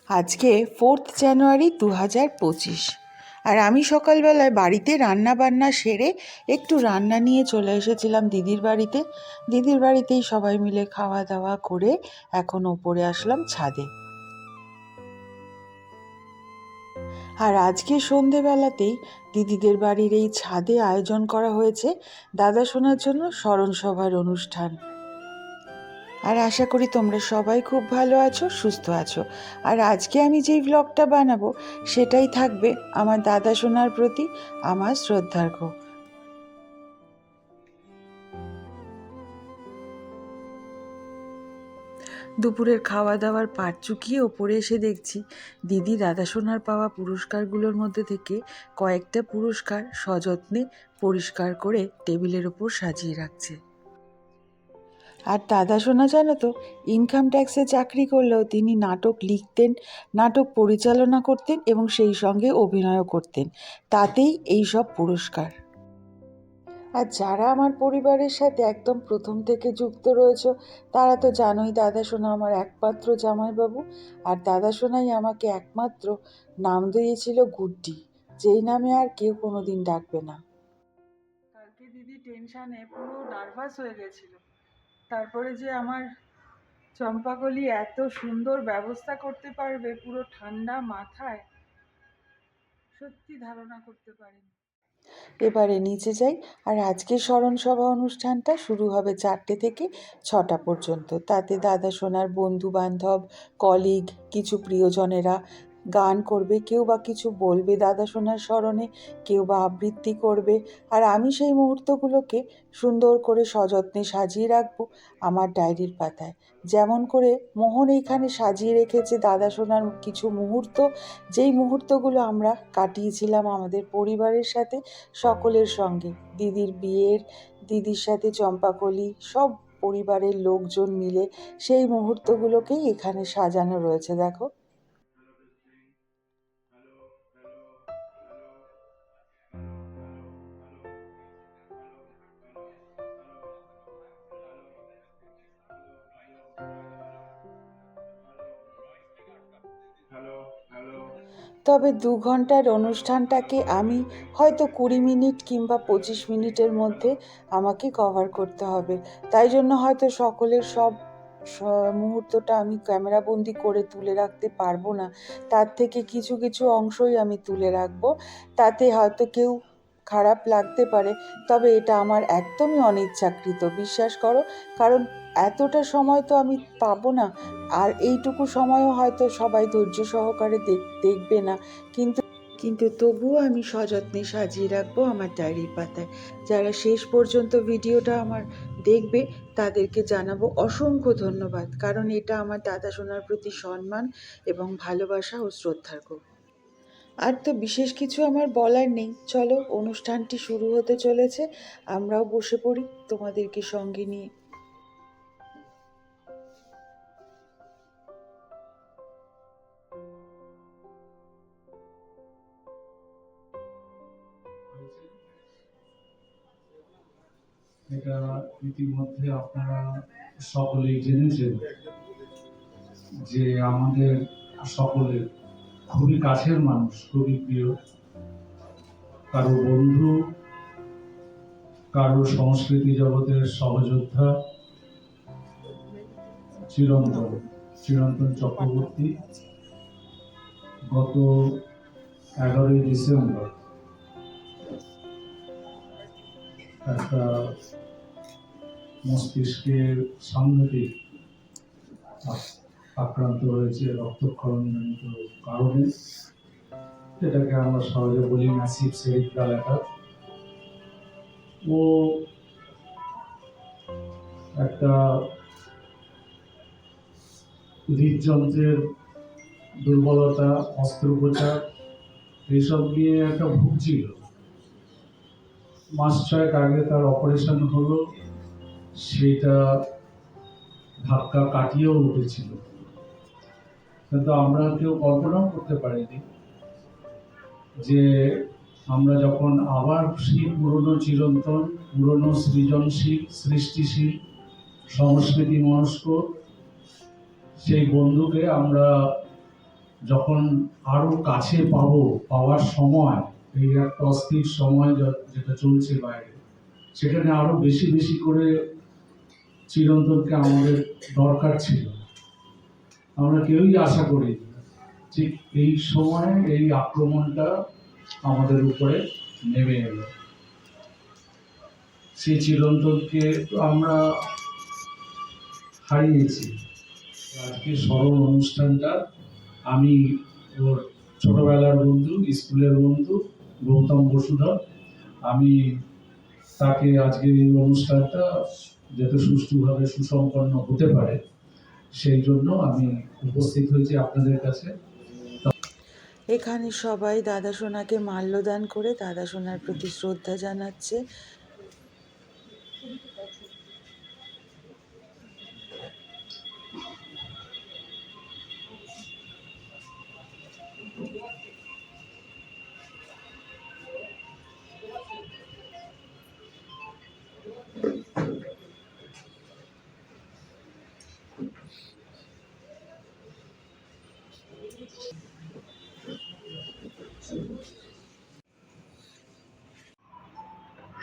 আজকে 4th জানুয়ারি 2025। আর আমি সকালবেলায় বাড়িতে রান্না বান্না সেরে একটু রান্না নিয়ে চলে এসেছিলাম দিদির বাড়িতে। দিদির বাড়িতেই সবাই মিলে খাওয়া দাওয়া করে এখন ওপরে আসলাম ছাদে। আর আজকে সন্ধেবেলাতেই দিদিদের বাড়ির এই ছাদে আয়োজন করা হয়েছে দাদা শোনার জন্য স্মরণসভার অনুষ্ঠান। আর আশা করি তোমরা সবাই খুব ভালো আছো, সুস্থ আছো। আর আজকে আমি যেই ব্লগটা বানাবো সেটাই থাকবে আমার দাদা সোনার প্রতি আমার শ্রদ্ধার্ঘ্য। দুপুরের খাওয়া দাওয়ার পাট চুকিয়ে ওপরে এসে দেখছি দিদি দাদা সোনার পাওয়া পুরস্কারগুলোর মধ্যে থেকে কয়েকটা পুরস্কার সযত্নে পরিষ্কার করে টেবিলের ওপর সাজিয়ে রাখছে। আর দাদা শোনা জানো তো, ইনকাম ট্যাক্সে চাকরি করলেও তিনি নাটক লিখতেন, নাটক পরিচালনা করতেন এবং সেই সঙ্গে অভিনয়ও করতেন। তাতেই এই সব পুরস্কার। আর যারা আমার পরিবারের সাথে একদম প্রথম থেকে যুক্ত রয়েছে তারা তো জানোই দাদা সোনা আমার একমাত্র জামাইবাবু। আর দাদা সোনাই আমাকে একমাত্র নাম দিয়েছিল গুড্ডি, যেই নামে আর কেউ কোনোদিন ডাকবে না। কালকে দিদি টেনশানে পুরো নার্ভাস হয়ে গেছিল। তারপরে যে আমার চম্পাকলি এত সুন্দর ব্যবস্থা করতে পারবে পুরো ঠান্ডা মাথায়, সত্যি ধারণা করতে পারিনি। এবারে নিচে যাই। আর আজকের স্মরণসভা অনুষ্ঠানটা শুরু হবে 4টে থেকে 6টা পর্যন্ত। তাতে দাদা সোনার বন্ধু বান্ধব, কলিগ, কিছু প্রিয়জনেরা গান করবে, কেউ বা কিছু বলবে দাদা সোনার স্মরণে, কেউ বা আবৃত্তি করবে। আর আমি সেই মুহূর্তগুলোকে সুন্দর করে সযত্নে সাজিয়ে রাখবো আমার ডায়েরির পাতায়। যেমন করে মোহন এইখানে সাজিয়ে রেখেছে দাদা সোনার কিছু মুহূর্ত, যেই মুহূর্তগুলো আমরা কাটিয়েছিলাম আমাদের পরিবারের সাথে, সকলের সঙ্গে। দিদির বিয়ের, দিদির সাথে চম্পাকলি, সব পরিবারের লোকজন মিলে সেই মুহূর্তগুলোকেই এখানে সাজানো রয়েছে। দেখো, তবে 2 ঘন্টার অনুষ্ঠানটাকে আমি হয়তো 20 মিনিট কিংবা 25 মিনিটের মধ্যে আমাকে কভার করতে হবে। তাই জন্য হয়তো সকলের সব মুহূর্তটা আমি ক্যামেরাবন্দি করে তুলে রাখতে পারবো না। তার থেকে কিছু কিছু অংশই আমি তুলে রাখবো। তাতে হয়তো কেউ খারাপ লাগতে পারে, তবে এটা আমার একদমই অনিচ্ছাকৃত, বিশ্বাস করো। কারণ এতটা সময় তো আমি পাবো না, আর এইটুকু সময়ও হয়তো সবাই ধৈর্য সহকারে দেখবে না। কিন্তু কিন্তু তবুও আমি সযত্নে সাজিয়ে রাখবো আমার ডায়েরির পাতায়। যারা শেষ পর্যন্ত ভিডিওটা আমার দেখবে তাদেরকে জানাবো অসংখ্য ধন্যবাদ, কারণ এটা আমার দাদা সোনার প্রতি সম্মান এবং ভালোবাসা ও শ্রদ্ধার্ঘ্য। আর তো বিশেষ কিছু আমার বলার নেই। চলো, অনুষ্ঠানটি শুরু হতে চলেছে, আমরাও বসে পড়ি তোমাদেরকে সঙ্গে নিয়ে। এটা ইতিমধ্যে আপনারা সকলেই জেনেছেন যে আমাদের সকলের খুবই কাছের মানুষ, খুবই প্রিয়, কারো বন্ধু, কারো সংস্কৃতি জগতের সহযোদ্ধা চিরন্তন চিরন্তন চক্রবর্তী গত 11ই ডিসেম্বর একটা মস্তিষ্কের সাংঘাতিক আক্রান্ত হয়েছে রক্তক্ষরণজনিত কারণে, যেটাকে আমরা সহজে বলি ম্যাসিভ সেরিব্রাল অ্যাটাক। ও একটা হৃদযন্ত্রের দুর্বলতা, অস্ত্রোপচার, এইসব নিয়ে একটা ভুগছিল। মাস 6 আগে তার অপারেশন হলো, সেটা ধাক্কা কাটিয়েও উঠেছিল, কিন্তু আমরা কেউ কল্পনাও করতে পারিনি যে আমরা যখন আবার সেই পুরনো চিরন্তন, পুরনো সৃজনশীল, সৃষ্টিশীল, সংস্কৃতি মনস্ক সেই বন্ধুকে আমরা যখন আরো কাছে পাবো, পাওয়ার সময়, এই একটা অস্থির সময় যেটা চলছে বাইরে, সেখানে আরো বেশি বেশি করে চিরন্তনকে আমাদের দরকার ছিল। আমরা কেউই আশা করি ঠিক এই সময় এই আক্রমণটা আমাদের উপরে নেমে এলো। সেই চিরন্তনকে আমরা হারিয়েছি। আজকে স্মরণ অনুষ্ঠানটা আমি ওর ছোটবেলার বন্ধু, স্কুলের বন্ধু গৌতম বসুধর, আমি তাকে আজকে এই অনুষ্ঠানটা যাতে সুষ্ঠুভাবে সুসম্পন্ন হতে পারে সেই জন্য আমি উপস্থিত হয়েছি আপনাদের কাছে। এখানে সবাই দাদা সোনাকে মাল্যদান করে দাদা সোনার প্রতি শ্রদ্ধা জানাচ্ছে।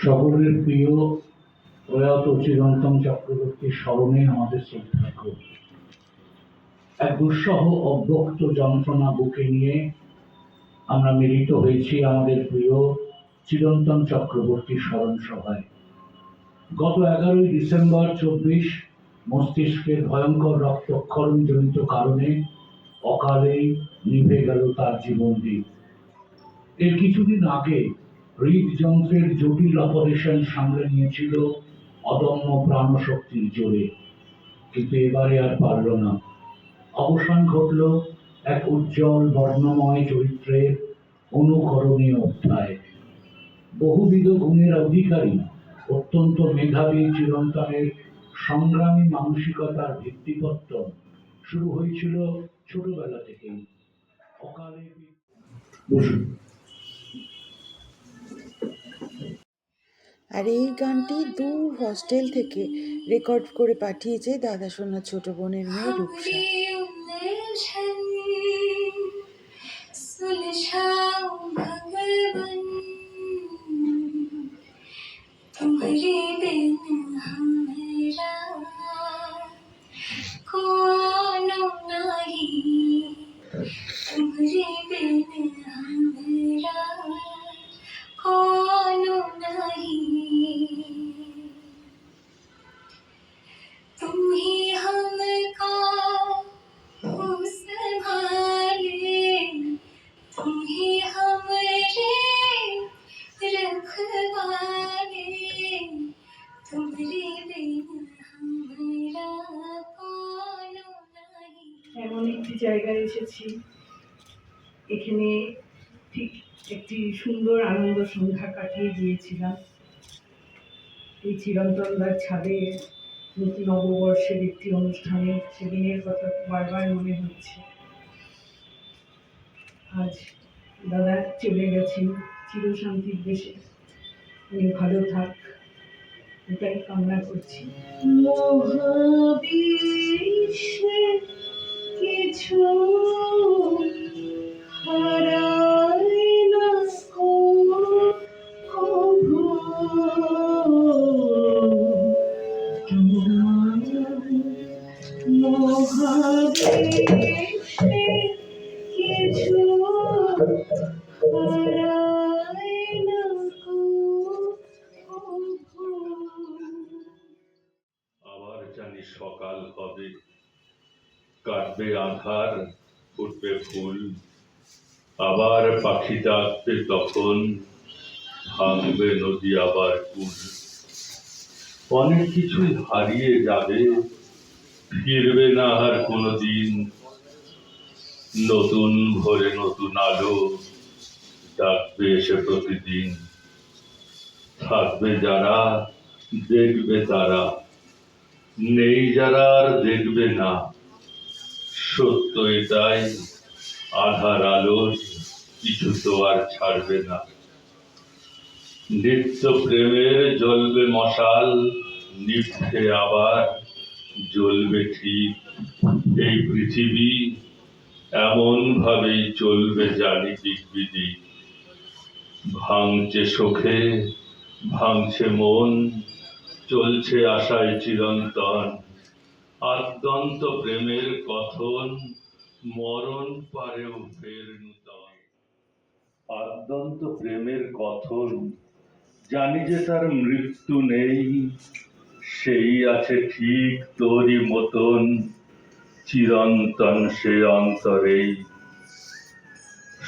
সকলের প্রিয় প্রয়াত চিরন্তন চক্রবর্তীর স্মরণে আমাদের শ্রদ্ধার্ঘ্য। এক দুঃসহ অব্যক্ত যন্ত্রণা বুকে নিয়ে আমরা মিলিত হয়েছি আমাদের প্রিয় চিরন্তন চক্রবর্তীর স্মরণ সভায়। গত 11ই ডিসেম্বর 24 মস্তিষ্কের ভয়ঙ্কর রক্তক্ষরণ জনিত কারণে অকালেই নিভে গেল তার জীবনদীপ। এর কিছুদিন আগে হৃদযন্ত্রের জটিল অপারেশন সামলে নিয়েছিল অদম্য প্রাণশক্তির জোরে, কিন্তু এবারে আর পারল না। অবসান ঘটল এক উজ্জ্বল বর্ণময় চরিত্রের অনুকরণীয় অধ্যায়। বহুবিধ গুণের অধিকারী, অত্যন্ত মেধাবী চিরন্তনের সংগ্রামী মানসিকতার ভিত্তিপত্তন শুরু হয়েছিল ছোটবেলা থেকেই। অকালে আর এই গানটি দূর হস্টেল থেকে রেকর্ড করে পাঠিয়েছে দাদা সোনার ছোট বোনের মেয়ে রূপসা। तुम्हारे बिन हमारा कोनो नहीं, तुम्हारे बिन हमारा कोनो नहीं, तुम ही हमको संभाले, तुम ही हमारे रखवाले, तुम्हारे बिन हमारा कोनो नहीं। এমন একটি জায়গায় এসেছি, এখানে ঠিক একটি সুন্দর আনন্দ সন্ধ্যা কাটিয়ে গিয়েছিলাম। এই চিরন্তনদার ছাদে নতুন নববর্ষের একটি অনুষ্ঠানে সেদিনের কথা বারবার মনে হচ্ছে। আজ দাদা চলে গেছেন চিরশান্তির দেশে, উনি ভালো থাক এটাই কামনা করছি। মহাবিশ্বে কিছু হারায় না কভু, মহাবিশ্বে কিছু হারায় না কভু। আবার জানি সকাল হবে, কাটবে আধার, ফুটবে ফুল, আবার পাখি ডাকবে তখন, ভাঙবে নদী আবার কুল। অনেক কিছুই হারিয়ে যাবে, ফিরবে না আর কোনোদিন। নতুন ভোরে নতুন আলো ডাকবে এসে প্রতিদিন। থাকবে যারা, দেখবে তারা, নেই যারা আর দেখবে না। সত্য এটাই, আধার আলোর কিছু তো আর ছাড়বে না। নিত্য প্রেমের জ্বলবে মশাল, নিভে আবার জ্বলবে ঠিক। এই পৃথিবী এমন ভাবেই চলবে জানি দিগ্বিদিক। ভাঙছে শোকে, ভাঙছে মন, চলছে আশায় চিরন্তন। আদ্যন্ত প্রেমের কথন, মরণ পারেও ফের নূতন। আদ্যন্ত প্রেমের কথন, জানি যে তার মৃত্যু নেই, সেই আছে ঠিক তোরই মতন, চিরন্তন সে অন্তরেই।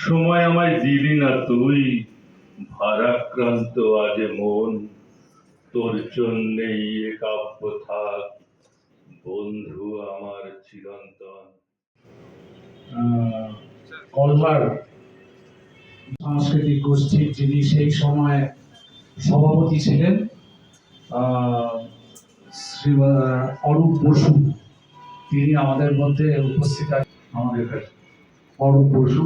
সময় আমায় দিলি না তুই, ভারাক্রান্ত আজে মন, তোর জন্যেই এ কাব্য থাক, বন্ধু আমার চিরন্তন। কলবার সাংস্কৃতিক গোষ্ঠীর যিনি সেই সময় সভাপতি ছিলেন, শ্রী অরূপ বসু, তিনি আমাদের মধ্যে উপস্থিত আছেন। আমাদের কাছে অরূপ বসু।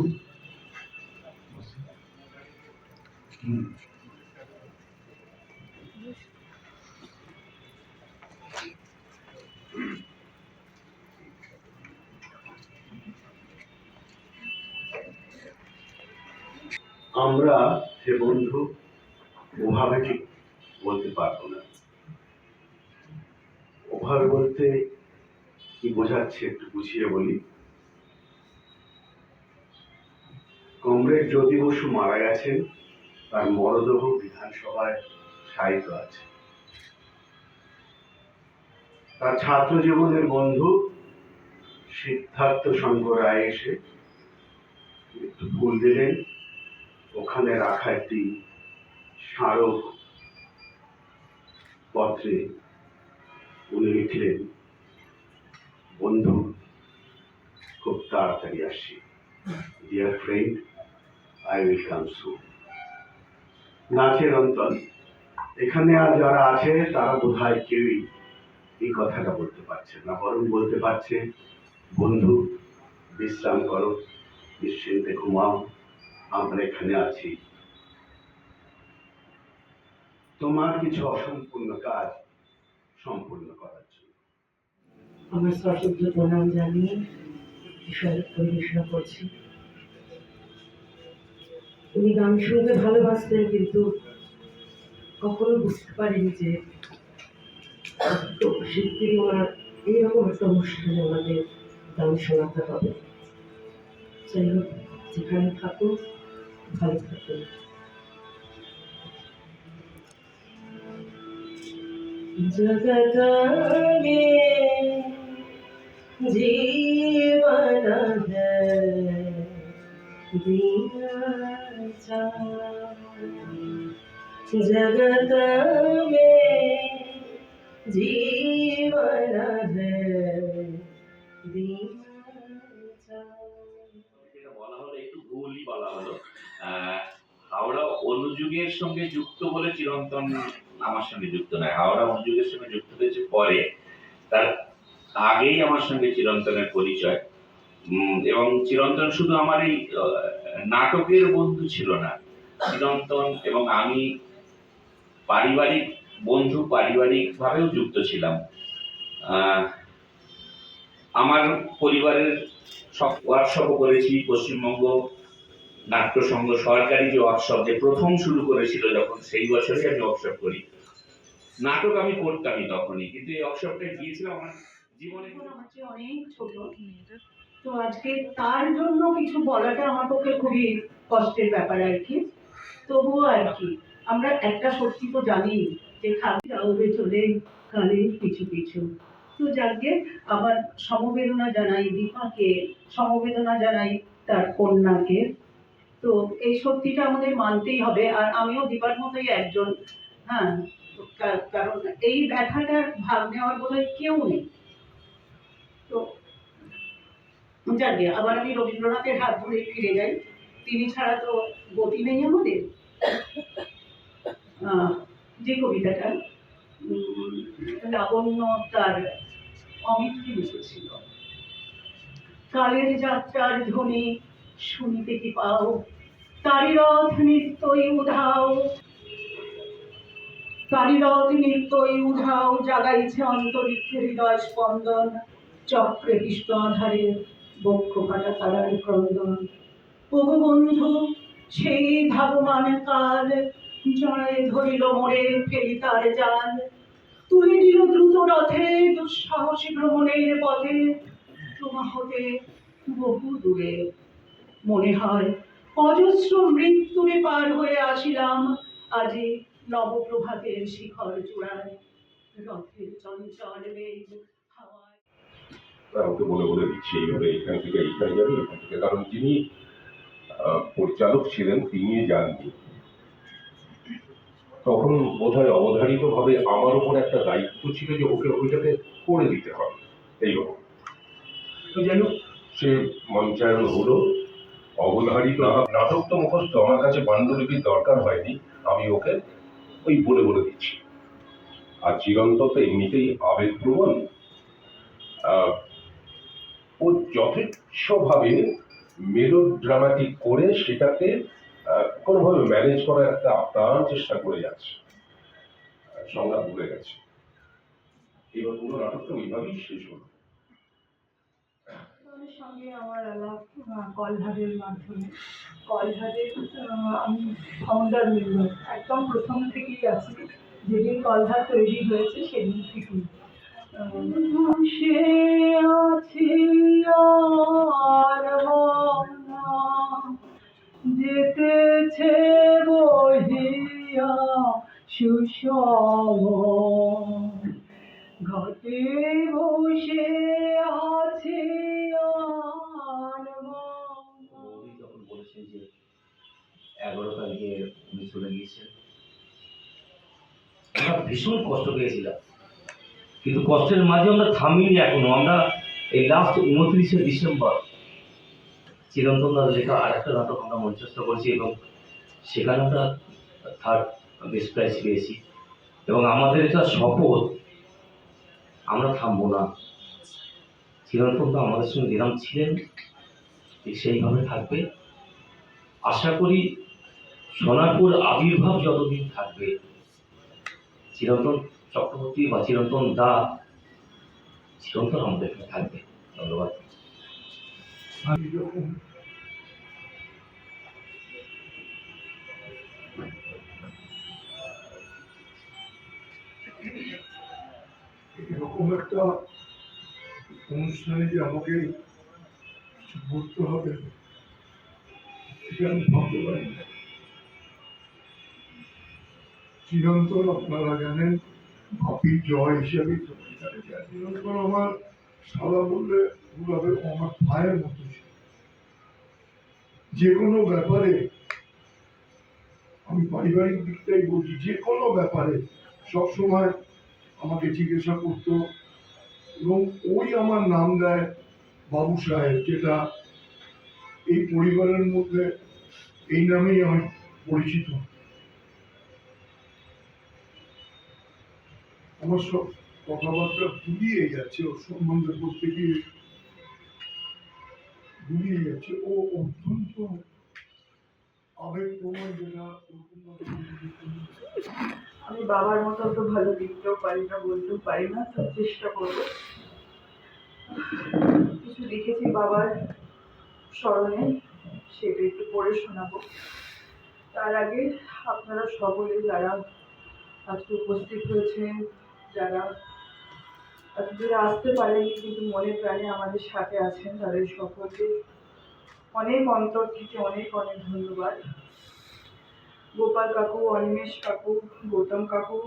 আমরা হে বন্ধু ওভাবে ঠিক বলতে পারবো না। ওভাবে বলতে কি বোঝাচ্ছে একটু বুঝিয়ে বলি। কমরেড জ্যোতি বসু মারা গেছেন, তার মরদেহ বিধানসভায় শায়িত আছে। তার ছাত্র জীবনের বন্ধু সিদ্ধার্থ শঙ্কর রায় এসে একটু ফুল দিলেন। ওখানে রাখা একটি স্মারক পত্রে উনি লিখলেন, বন্ধু খুব তাড়াতাড়ি আসছি, dear friend I will come soon. নাচের অন্তন, এখানে আর যারা আছে তারা বোধহয় কেউই এই কথাটা বলতে পারছে না, বরং বলতে পারছে, বন্ধু বিশ্রাম করো, নিশ্চিন্তে ঘুমাও, আমরা এখানে আছি তোমার কিছু অসম্পূর্ণ কাজ সম্পূর্ণ করার জন্য। আমার সশ্রদ্ধ প্রণাম জানিয়ে বিষয় পরিবেশনা করছি। উনি গান শুনতে ভালোবাসতেন, কিন্তু কখনো বুঝতে পারেনি যে শিল্পী ওনার এইরকম একটা অনুষ্ঠানে আমাদের গান শোনাতে হবে। যাই হোক, যেখানে থাকুন ভালো থাকুন। जगत में जीवन है दीना जगत में जीवन है दीना। যেটা বলা হলো একটু ভুলই বলা হলো। হাওড়া অনুযুগের সঙ্গে যুক্ত বলে চিরন্তন আমার সঙ্গে যুক্ত নয়। হাওড়া অনুযুগের সঙ্গে যুক্ত হয়েছে পরে, তার আগেই আমার সঙ্গে চিরন্তনের পরিচয়। এবং চিরন্তন শুধু আমার এই নাটকের বন্ধু ছিল না, চিরন্তন এবং আমি পারিবারিক বন্ধু, পারিবারিক ভাবেও যুক্ত ছিলাম। আমার পরিবারের সব ওয়ার্কশপও করেছি। পশ্চিমবঙ্গ নাট্য সংঘ সরকারি যে ওয়ার্কশপ যে প্রথম শুরু করেছিল, যখন সেই বছরই আমি ওয়ার্কশপ করি। নাটক আমি করতামই তখনই, কিন্তু এই ওয়ার্কশপটা গিয়েছিলাম আমার জীবনে। আমার চেয়ে অনেক ছোট, তো আজকে তার জন্য কিছু বলাটা আমার পক্ষে খুবই কষ্টের ব্যাপার আর কি। তবুও আর কি, আমরা একটা সত্যি তো জানি যে খালি উড়ে চলে কালে পিছু পিছু। তো যাকে আবার সমবেদনা জানাই দীপাকে, সমবেদনা জানাই তার কন্যাকে। তো এই সত্যিটা আমাদের মানতেই হবে। আর আমিও দীপার মতোই একজন, হ্যাঁ, কারণ এই ব্যথাটার ভাগ নেওয়ার বোধহয় কেউ নেই। তো যাকে আবার আমি রবীন্দ্রনাথের হাত ধরে ফিরে যাই, তিনি ছাড়া তো গতি নেই আমাদের। যে কবিতাটা লাবণ্য তার অমিতকে লিখেছিল, কালের যাত্রার ধ্বনি শুনিতে কি পাও, তারি রথ নিত্যই উধাও, তারি রথ নিত্যই উধাও, জাগাইছে অন্তরিক্ষে হৃদয় স্পন্দন, চক্রে কৃষ্ণ আধারে বক্ষ কাটা তারার ক্রন্দন। ওগো বন্ধু সেই ধাবমান কাল, জড়ায় ধরিল মোরে ফেলি তার জাল, তুলে নিল দ্রুত রথে দুঃসাহসী ভ্রমণের পথে, তোমা হতে বহু দূরে। মনে হয় অজস্র মৃত্যুরে পার হয়ে আসিলাম আজি নবপ্রভাতের শিখর চূড়ায়, রথের চঞ্চল বেগ হাওয়ায়। ওকে বলে বলে দিচ্ছি এইভাবে এখান থেকে এইখানে যাবে এখান থেকে, কারণ যিনি পরিচালক ছিলেন তিনি যাননি। তখন বোধহয় অবধারিত ভাবে আমার উপর একটা দায়িত্ব ছিল যে ওকে ওইটাকে করে দিতে হবে এইরকম। তো যাই হোক, সে মঞ্চায়ন হলো, অবধারিত নাটক তো মুখস্থ, আমার কাছে পাণ্ডুলিপির দরকার হয়নি, আমি ওকে ওই বলে বলে দিচ্ছি। আর চিরন্তন তো এমনিতেই আবেগপ্রবণ, ও যথেচ্ছভাবে মেলোড্রামাটিক করে সেটাকে কোনোভাবে ম্যানেজ করার একটা আপ্রাণ চেষ্টা করে যাচ্ছে, সংজ্ঞা ভুলে গেছে। এবার পুরো নাটকটা ওইভাবেই শেষ হলো। ওদের সঙ্গে আমার আলাপ কলহারের মাধ্যমে। কলহারের আমি ফাউন্ডার মেম্বার, একদম প্রথম থেকেই আছি। যেদিন কলহার তৈরি হয়েছে সেদিন থেকেই সে আছে আর না, যেতেছে বহিয়া সুষম, ঘটে বসে আছে আর উনি যখন বলেছেন যে 11 তারিখে উনি চলে গিয়েছেন, আমরা ভীষণ কষ্ট পেয়েছিলাম, কিন্তু কষ্টের মাঝে আমরা থামিনি এখনো। আমরা এই লাস্ট 29শে ডিসেম্বর চিরন্তন দার লেখা আর একটা নাটক আমরা মঞ্চস্থ করেছি এবং সেখানে আমরা 3rd বেস্ট প্রাইজ পেয়েছি। এবং আমাদের এটা শপথ, আমরা থামবো না। চিরন্তন দা আমাদের সঙ্গে যেরকম ছিলেন ঠিক সেইভাবে থাকবে। আশা করি সোনারপুর আবির্ভাব যতদিন থাকবে, চিরন্তন চক্রবর্তী বা চিরন্তন দা চিরন্তন আমাদের এখানে থাকবে। ধন্যবাদ। এরকম একটা অনুষ্ঠানে যে আমাকে বলতে হবে এটা আমি ভাবতে পারি না। চিরন্তন আপনারা জানেন ভাবি জয় হিসেবে চিরন্তন আমার সারা বললে ভুল হবে, আমার ভাইয়ের মতো ছিল। যে কোনো ব্যাপারে, আমি পারিবারিক দিকটাই বলছি, যে কোনো ব্যাপারে সবসময় আমাকে জিজ্ঞাসা করতো এবং ওই আমার নাম দেয় বাবু সাহেব, যেটা এই পরিবারের মধ্যে এই নামেই আমি পরিচিত। আমার সব কথাবার্তা গুলিয়ে যাচ্ছে, ওর সম্বন্ধে বলতে গিয়ে গুলিয়ে যাচ্ছে। ও অত্যন্ত আবেগপ্রবণ, যেটা আমি বাবার মতো তো ভালো লিখতেও পারি না, বলতেও পারি না, তো চেষ্টা করবো। কিছু লিখেছি বাবার স্মরণে, সেটা একটু পড়ে শোনাবো। তার আগে আপনারা সকলে যারা আজকে উপস্থিত হয়েছেন, যারা এত দূরে আসতে পারেনি কিন্তু মনে প্রাণে আমাদের সাথে আছেন, তাদের সকলকে অনেক অন্তর থেকে অনেক অনেক ধন্যবাদ। গোপাল কাকু, অনিমেষ কাকু, গৌতম কাকু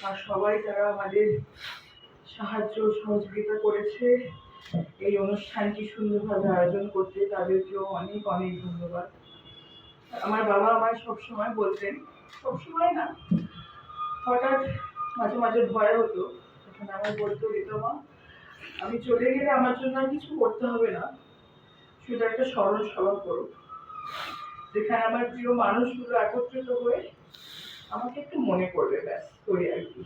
আর সবাই যারা আমাদের সাহায্য সহযোগিতা করেছে এই অনুষ্ঠানটি সুন্দরভাবে আয়োজন করতে, তাদেরকেও অনেক অনেক ধন্যবাদ। আমার বাবা আমায় সবসময় বলতেন, সবসময় না, হঠাৎ মাঝে মাঝে ভয় হতো, তখন আমায় বলতো, রিতমা আমি চলে গেলে আমার জন্য আর কিছু করতে হবে না, শুধু একটা স্মরণ সভা করো, যেখানে আমার প্রিয় মানুষগুলো একত্রিত হয়ে আমাকে একটু মনে করবে, ব্যাস করি আর কি।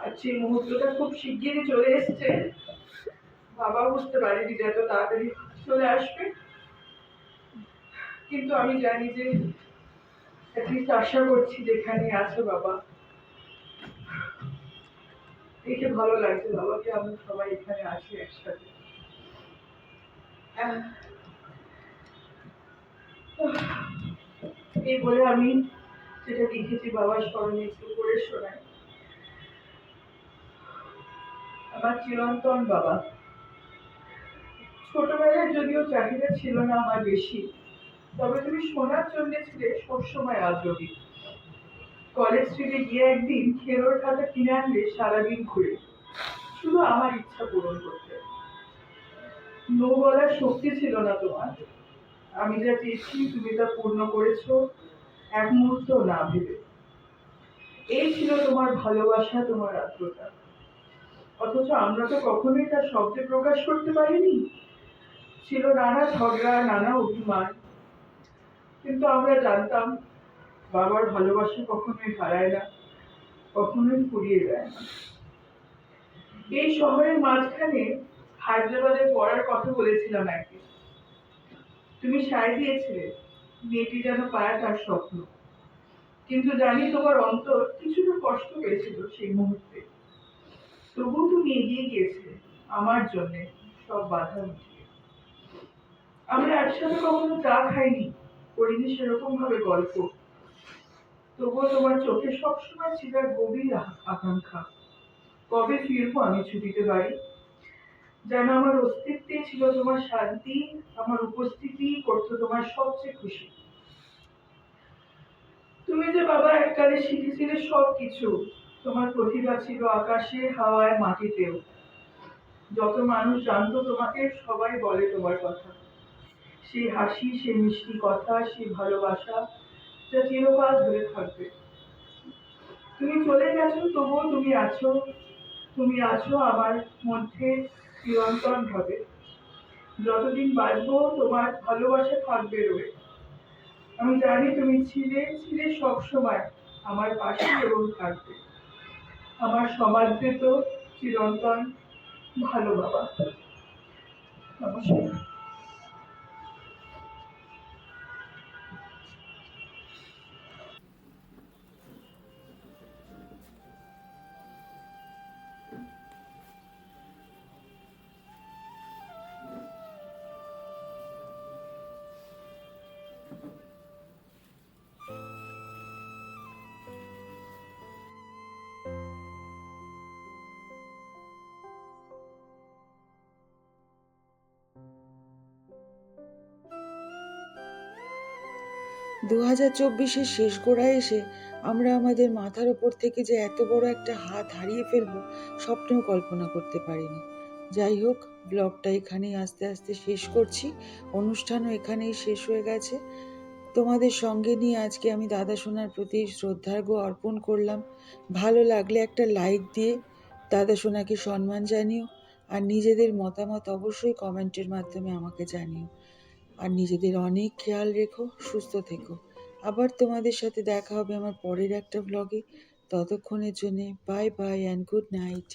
আর সেই মুহূর্তটা খুব শিগগিরই চলে এসছে। বাবা বুঝতে পারেনি যে এত তাড়াতাড়ি চলে আসবে, কিন্তু আমি জানি যে অ্যাটলিস্ট আশা করছি যেখানে আছে বাবা, দেখে ভালো লাগছে বাবাকে আমরা সবাই এখানে আছি একসাথে। এই বলে আমি যেটা লিখেছি বাবার স্মরণে একটু করে শোনাই। আমার চিরন্তন বাবা, ছোটবেলায় যদিও চাহিদা ছিল না আমার বেশি, তবে তুমি শোনার জন্য ছিলে সবসময় আগ্রহী। কলেজ স্ট্রিটে গিয়ে একদিন খেরোর খাতা কিনে আনলে সারাদিন ঘুরে, শুধু আমার ইচ্ছা পূরণ করতে। নো বলার শক্তি ছিল না তোমার। আমি যা চেয়েছি তুমি তা পূর্ণ করেছো, এক মুহূর্ত না ভেবে। এই ছিল তোমার ভালোবাসা, তোমার আত্মতা। অথচ আমরা তো কখনোই তার শব্দে প্রকাশ করতে পারিনি। ছিল নানা ঝগড়া, নানা অভিমান, কিন্তু আমরা জানতাম বাবার ভালোবাসা কখনোই হারায় না, কখনোই ফুরিয়ে যায় না। এই শহরের মাঝখানে হায়দ্রাবাদে পড়ার কথা বলেছিলাম একদিন। তুমি সায় দিয়েছিলে, মেয়েটি যেন পায় তার স্বপ্ন। কিন্তু জানি তোমার অন্তর কিছুটা কষ্ট পেয়েছিল সেই মুহূর্তে। তবুও তুমি এগিয়ে গিয়েছিলে আমার জন্য, সব বাধা উঠিয়ে। আমরা একসাথে কখনো চা খাইনি, করিনি সেরকম ভাবে গল্প, তবুও তোমার চোখে সবসময় ছিল এক গভীর আকাঙ্ক্ষা। কবে ফিরবো আমি ছুটিতে বাড়ি? যেন আমার অস্তিত্বে ছিল তোমার শান্তি, আমার উপস্থিতি করতো তোমার সবচেয়ে খুশি। তুমি যে বাবা এককালে শিখেছিলে সবকিছু, তোমার প্রতিভা ছিল আকাশে, হাওয়ায়, মাটিতেও। যত মানুষ জানতো তোমাকে, সবাই বলে তোমার কথা। সেই হাসি, সেই মিষ্টি কথা, সেই ভালোবাসা, যা চিরকাল ধরে থাকবে। তুমি চলে গেছো, তবুও তুমি আছো আমার মধ্যে চিরন্তন ভাবে। যতদিন বাঁচবো তোমার ভালোবাসা থাকবে রয়ে। আমি জানি তুমি ছিলে সব সময় আমার পাশে এবং থাকবে। আমার সমাদৃত চিরন্তন ভালো বাবা। নমস্কার। দু 2024-এর শেষ গোড়ায় এসে আমরা আমাদের মাথার ওপর থেকে যে এত বড় একটা হাত হারিয়ে ফেলবো, স্বপ্নেও কল্পনা করতে পারিনি। যাই হোক, ব্লগটা এখানেই আস্তে আস্তে শেষ করছি। অনুষ্ঠানও এখানেই শেষ হয়ে গেছে। তোমাদের সঙ্গে নিয়ে আজকে আমি দাদা সোনার প্রতি শ্রদ্ধার্ঘ অর্পণ করলাম। ভালো লাগলে একটা লাইক দিয়ে দাদা সোনাকে সম্মান জানিও, আর নিজেদের মতামত অবশ্যই কমেন্টের মাধ্যমে আমাকে জানিও। আর নিজেদের অনেক খেয়াল রেখো, সুস্থ থেকো। আবার তোমাদের সাথে দেখা হবে আমার পরের একটা ব্লগে। ততক্ষণের জন্যে bye bye and good night.